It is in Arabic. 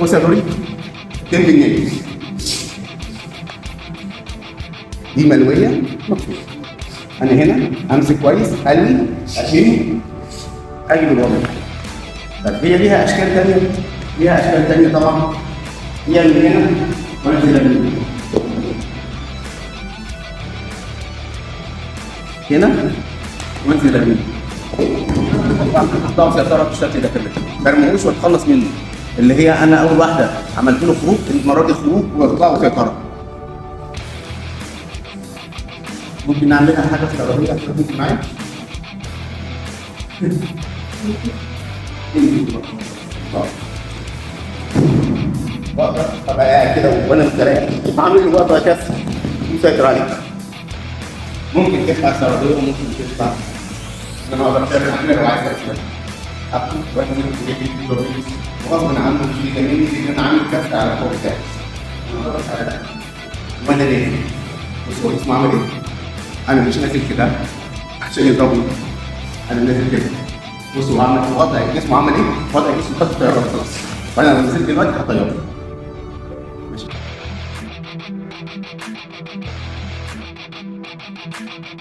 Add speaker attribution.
Speaker 1: بص يا دوري، 2 جنيه دي ملويه مكفوفه. انا هنا امسك كويس، الوي، اشيل، اجي بالوضع. طب هي ليها اشكال ثانيه، ليها اشكال ثانيه طبعا. هي من هنا وانزل من هنا وانزل من احطها سيطره بالشكل ده كده، ما ارموش واتخلص منه. اللي هي انا اول واحده عملت له خروج، المره دي خروج واطلعه سيطره. ممكن نعملها حاجه افتراضيه ممكن معايا. بقدر ابقى قاعد كده وانا مستريح، هعمل له وضع كسر يسيطر عليك. ممكن تطلع افتراضيه وممكن تطلع انا ما اقدرش اعملها لو عايز اكسر. اخد واحد من الجديد وغصب عنه في جميل ان انا عامل كسر على الفوق بتاعي. وانا ليه؟ بص هو اسمه عمل ايه؟ انا مش نازل كده عشان يضربني، انا نازل كده. بص هو عمل وضع جسمه، عمل ايه؟ وضع جسمه خد الطياره خلاص، وانا لو نزلت دلوقتي هطيره.